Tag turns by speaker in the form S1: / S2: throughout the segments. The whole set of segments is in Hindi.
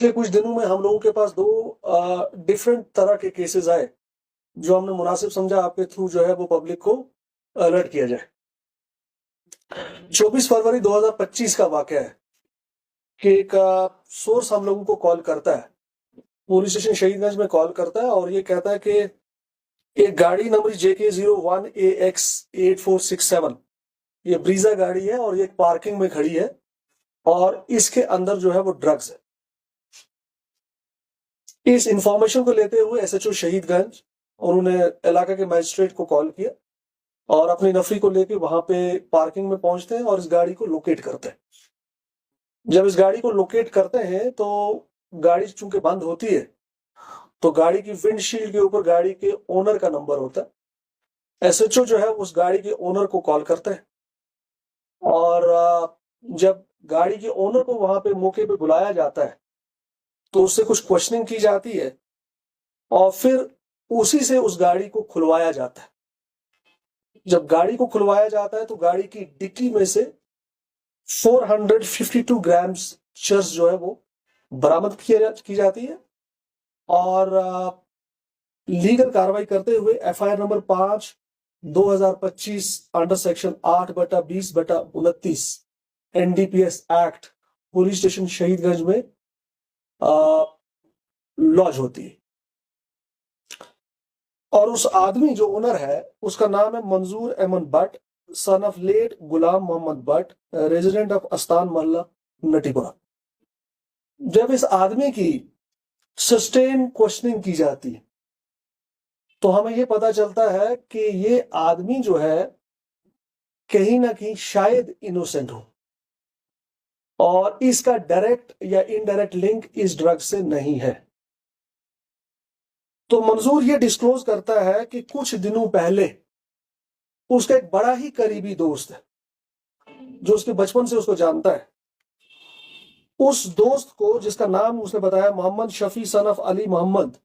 S1: पिछले कुछ दिनों में हम लोगों के पास दो डिफरेंट तरह के केसेस आए जो हमने मुनासिब समझा आपके थ्रू जो है वो पब्लिक को अलर्ट किया जाए। 24 फरवरी 2025 का वाकया है कि एक सोर्स हम लोगों को कॉल करता है, पुलिस स्टेशन शहीदगंज में कॉल करता है और ये कहता है कि एक गाड़ी नंबर JK01AX8467 ये ब्रीजा गाड़ी है और ये पार्किंग में खड़ी है और इसके अंदर जो है वो ड्रग्स है। इस इंफॉर्मेशन को लेते हुए SHO शहीदगंज उन्होंने इलाका के मजिस्ट्रेट को कॉल किया और अपनी नफरी को लेके वहां पे पार्किंग में पहुंचते हैं और इस गाड़ी को लोकेट करते हैं। जब इस गाड़ी को लोकेट करते हैं तो गाड़ी चूंकि बंद होती है तो गाड़ी की विंडशील्ड के ऊपर गाड़ी के ओनर का नंबर होता है। SHO जो है उस गाड़ी के ओनर को कॉल करते हैं और जब गाड़ी के ओनर को वहां पे मौके पे बुलाया जाता है तो उससे कुछ क्वेश्चनिंग की जाती है और फिर उसी से उस गाड़ी को खुलवाया जाता है। जब गाड़ी को खुलवाया जाता है तो गाड़ी की डिक्की में से 452 ग्राम्स चर्स जो है वो बरामद की जाती है और लीगल कार्रवाई करते हुए FIR number 5/2025 under section 8/20/29 NDPS act police station Shahidganj में लॉन्च होती है। और उस आदमी जो ओनर है उसका नाम है Manzoor Ahmad Bhat, son of late Ghulam Mohammad Bhat, resident of Astan Mohalla Natipora. जब इस आदमी की सस्टेन क्वेश्चनिंग की जाती है तो हमें यह पता चलता है कि ये आदमी जो है कहीं ना कहीं शायद इनोसेंट हो और इसका डायरेक्ट या इनडायरेक्ट लिंक इस ड्रग से नहीं है। तो मंजूर ये डिस्क्लोज करता है कि कुछ दिनों पहले उसका एक बड़ा ही करीबी दोस्त है जो उसके बचपन से उसको जानता है। उस दोस्त को जिसका नाम उसने बताया Mohammad Shafi son of Ali Mohammad,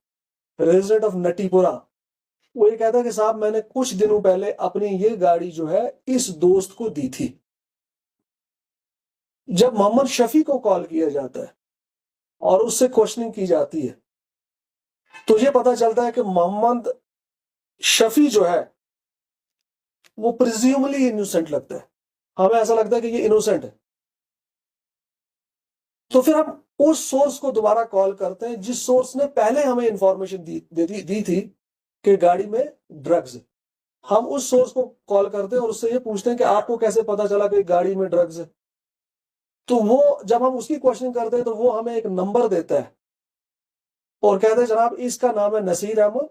S1: resident of Natipora, वो ये कहता है कि साहब मैंने कुछ दिनों पहले अपनी ये गाड़ी जो है इस दोस्त को दी थी। जब मोहम्मद शफी को कॉल किया जाता है और उससे क्वेश्चनिंग की जाती है तो ये पता चलता है कि मोहम्मद शफी जो है वो प्रिज्यूमली इनोसेंट लगता है। हमें ऐसा लगता है कि ये इनोसेंट है। तो फिर हम उस सोर्स को दोबारा कॉल करते हैं जिस सोर्स ने पहले हमें इंफॉर्मेशन दी थी कि गाड़ी में ड्रग्स है। हम उस सोर्स को कॉल करते हैं और उससे ये पूछते हैं कि आपको कैसे पता चला कि गाड़ी में ड्रग्स है। तो वो जब हम उसकी क्वेश्चन करते हैं तो वो हमें एक नंबर देता है और कहते हैं जनाब इसका नाम है नसीर अहमद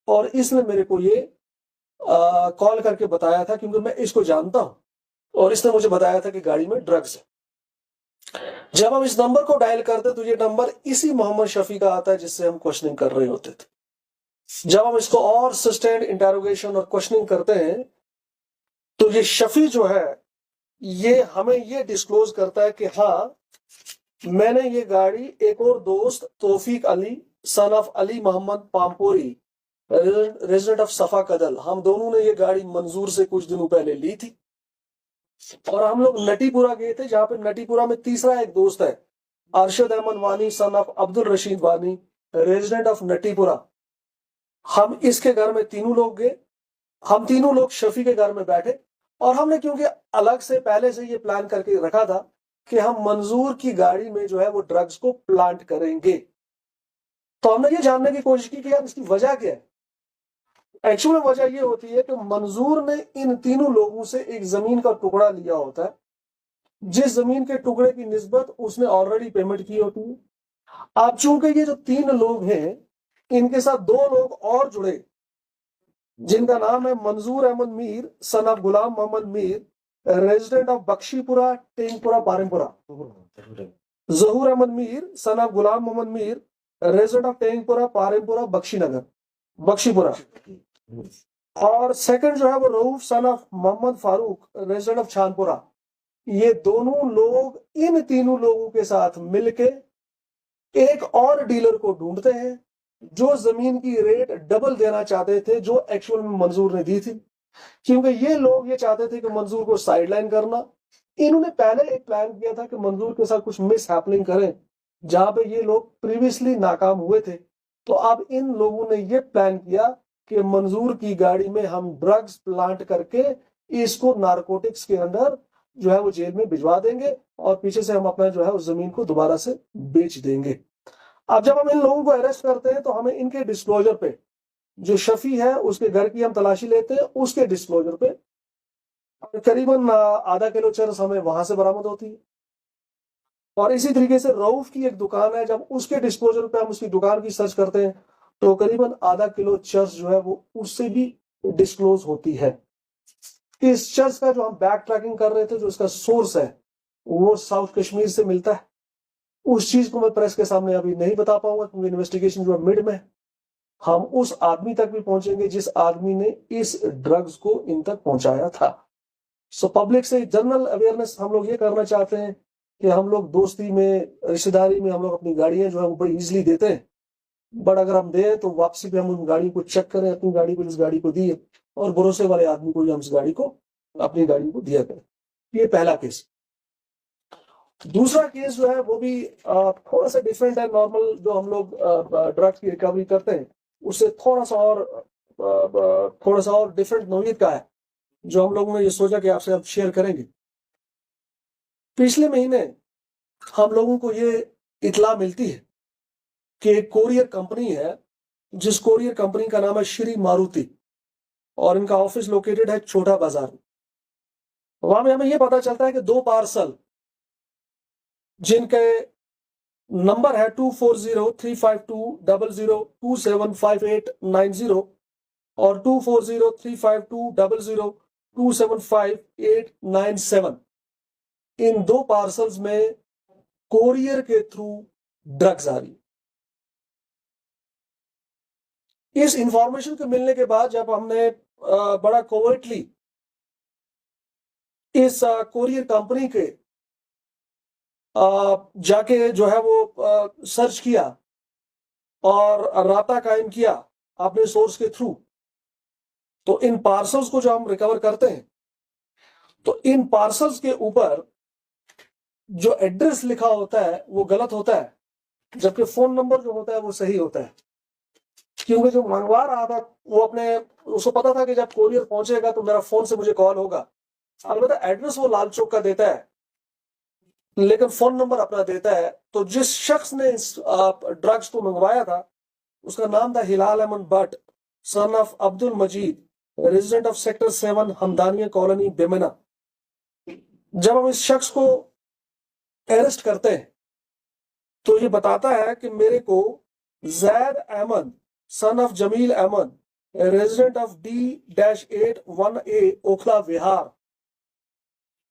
S1: और इसने मेरे को ये कॉल करके बताया था क्योंकि मैं इसको जानता हूं और इसने मुझे बताया था कि गाड़ी में ड्रग्स है। जब हम इस नंबर को डायल करते तो ये नंबर इसी मोहम्मद शफी का आता है जिससे हम क्वेश्चनिंग कर रहे होते थे। जब हम इसको और सस्टेन्ड इंटरोगेशन और क्वेश्चनिंग करते हैं तो ये शफी जो है ये हमें ये डिस्क्लोज करता है कि हाँ मैंने ये गाड़ी एक और दोस्त Taufiq Ali son of Ali Mohammad Pampori, resident of Safa Kadal, हम दोनों ने ये गाड़ी मंजूर से कुछ दिनों पहले ली थी और हम लोग नटीपुरा गए थे जहां पे नटीपुरा में तीसरा एक दोस्त है अरशद अहमद वानी सन ऑफ अब्दुल रशीद वानी, रेजिडेंट ऑफ नटीपुरा। हम इसके घर में तीनों लोग गए। हम तीनों लोग शफी के घर में बैठे और हमने क्योंकि अलग से पहले से ये प्लान करके रखा था कि हम मंजूर की गाड़ी में जो है वो ड्रग्स को प्लांट करेंगे। तो हमने ये जानने की कोशिश की कि यार इसकी वजह क्या है। एक्चुअल वजह ये होती है कि मंजूर ने इन तीनों लोगों से एक जमीन का टुकड़ा लिया होता है जिस जमीन के टुकड़े की निस्बत उसने ऑलरेडी पेमेंट की होती है। अब चूंकि ये जो तीन लोग हैं इनके साथ दो लोग और जुड़े जिनका नाम है Manzoor Ahmad Mir son of Ghulam Mohammad Mir, resident of Bakshipora Tengpora Parimpora, Zahoor Ahmad Mir son of Ghulam Mohammad Mir, resident of Tengpora Parimpora Bakshinagar Bakshipora, और सेकंड जो है वो Rauf son of Mohammad Farooq, resident of Chhanpora. ये दोनों लोग इन तीनों लोगों के साथ मिलके एक और डीलर को ढूंढते हैं जो जमीन की रेट डबल देना चाहते थे जो एक्चुअल में मंजूर ने दी थी, क्योंकि ये लोग ये चाहते थे कि मंजूर को साइडलाइन करना। इन्होंने पहले एक प्लान किया था कि मंजूर के साथ कुछ मिस हैपनिंग करें जहां पे ये लोग प्रीवियसली नाकाम हुए थे। तो अब इन लोगों ने ये प्लान किया कि मंजूर की गाड़ी में हम ड्रग्स प्लांट करके इसको नारकोटिक्स के अंदर जो है वो जेल में भिजवा देंगे और पीछे से हम अपना जो है उस जमीन को दोबारा से बेच देंगे। अब जब हम इन लोगों को अरेस्ट करते हैं तो हमें इनके डिस्क्लोजर पे, जो शफी है उसके घर की हम तलाशी लेते हैं, उसके डिस्क्लोजर पे करीबन आधा किलो चरस हमें वहां से बरामद होती है। और इसी तरीके से रऊफ की एक दुकान है, जब उसके डिस्क्लोजर पे हम उसकी दुकान की सर्च करते हैं तो करीबन आधा किलो चर्च जो है वो उससे भी डिस्क्लोज होती है। इस चर्च का जो हम बैक ट्रैकिंग कर रहे थे, जो इसका सोर्स है वो साउथ कश्मीर से मिलता है। उस चीज को मैं प्रेस के सामने अभी नहीं बता पाऊंगा क्योंकि इन्वेस्टिगेशन जो है मिड में है। हम उस आदमी तक भी पहुंचेंगे जिस आदमी ने इस ड्रग्स को इन तक पहुंचाया था। सो पब्लिक से जनरल अवेयरनेस हम लोग ये करना चाहते हैं कि हम लोग दोस्ती में, रिश्तेदारी में हम लोग अपनी गाड़ियां जो है वो बड़ी इजीली देते हैं, बट अगर हम दें तो वापसी पे हम उन गाड़ी को चेक करें, अपनी गाड़ी को जिस गाड़ी को दी है और भरोसे वाले आदमी को हम इस गाड़ी को, अपनी गाड़ी को दिया करें। ये पहला केस। दूसरा केस जो है वो भी थोड़ा सा डिफरेंट है। नॉर्मल जो हम लोग ड्रग्स की रिकवरी करते हैं उससे थोड़ा सा और डिफरेंट नौयत का है, जो हम लोगों ने ये सोचा कि आपसे अब शेयर करेंगे। पिछले महीने हम लोगों को ये इतला मिलती है कि एक कोरियर कंपनी है, जिस कोरियर कंपनी का नाम है श्री मारुति, और इनका ऑफिस लोकेटेड है छोटा बाजार में। वहां में हमें यह पता चलता है कि 2 पार्सल जिनके नंबर है 24035200275890 और 24035200275897, इन 2 पार्सल्स में कोरियर के थ्रू ड्रग्स आ रही। इस इंफॉर्मेशन के मिलने के बाद जब हमने बड़ा कोवर्टली इस कोरियर कंपनी के जाके जो है वो सर्च किया और राब्ता कायम किया अपने सोर्स के थ्रू, तो इन पार्सल्स को जो हम रिकवर करते हैं तो इन पार्सल्स के ऊपर जो एड्रेस लिखा होता है वो गलत होता है, जबकि फोन नंबर जो होता है वो सही होता है। क्योंकि जो मंगवा रहा था वो उसको पता था कि जब कोरियर पहुंचेगा तो मेरा फोन से मुझे कॉल होगा। अलबत्ता एड्रेस वो लाल चौक का देता है लेकिन फोन नंबर अपना देता है। तो जिस शख्स ने इस ड्रग्स को मंगवाया था उसका नाम था Hilal Ahmad Bhat, son of Abdul Majeed, resident of sector 7 Hamdania colony Bemina. जब हम इस शख्स को अरेस्ट करते हैं तो ये बताता है कि मेरे को Zaid Ahmed, son of Jameel Ahmed, resident of D-8-1A Okhla Vihar,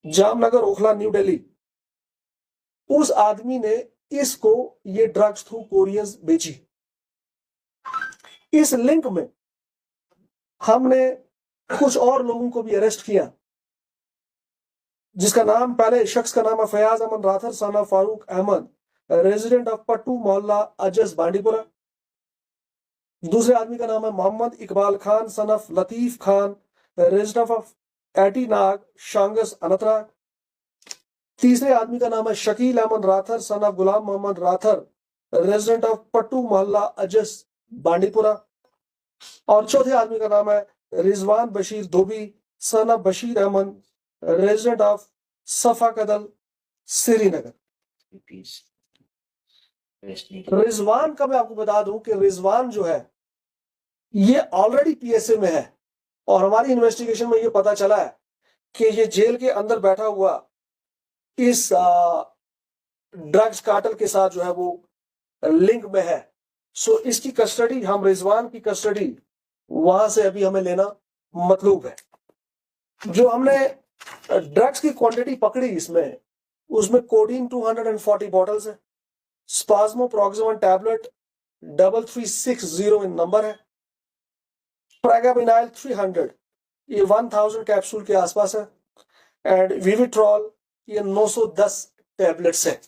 S1: Jamnagar Okhla New Delhi, उस आदमी ने इसको ये ड्रग्स थ्रू कोरियर्स बेची। इस लिंक में हमने कुछ और लोगों को भी अरेस्ट किया, जिसका नाम, पहले शख्स का नाम है Fayaz Ahmad Rather, son of Farooq Ahmad, resident of Pattu Mohalla Ajas Bandipora. दूसरे आदमी का नाम है Mohammad Iqbal Khan, son of Latif Khan, resident of Aitnag Shangus Anantnag. तीसरे आदमी का नाम है Shakeel Ahmad Rather, son of Ghulam Mohammad Rather, resident of Pattu Mohalla Ajas Bandipora. और चौथे आदमी का नाम है Rizwan Bashir Dhobi, son of Bashir Ahmad, resident of Safa कदल श्रीनगर। रिजवान का मैं आपको बता दूं कि रिजवान जो है ये ऑलरेडी पीएसए में है और हमारी इन्वेस्टिगेशन में ये पता चला है कि ये जेल के अंदर बैठा हुआ इस ड्रग्स कार्टेल के साथ जो है वो लिंक में है। सो इसकी कस्टडी, हम रिजवान की कस्टडी वहां से अभी हमें लेना मतलूब है। जो हमने ड्रग्स की क्वांटिटी पकड़ी इसमें, उसमें कोडीन 240 बॉटल्स है, स्पाज्मोप्रोक्सिमन टैबलेट 3360 इन नंबर है, प्रेगाबिनाइल 300 ये 1000 कैप्सूल के आसपास है, एंड विविट्रॉल ये 910 टैबलेट्स है।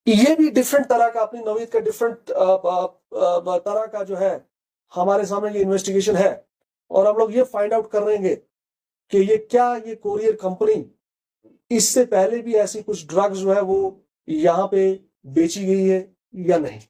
S1: ये भी डिफरेंट तरह का, अपनी नौयत का डिफरेंट तरह का जो है हमारे सामने ये इन्वेस्टिगेशन है और हम लोग ये फाइंड आउट कर रहेंगे कि ये कोरियर कंपनी इससे पहले भी ऐसी कुछ ड्रग्स जो है वो यहाँ पे बेची गई है या नहीं।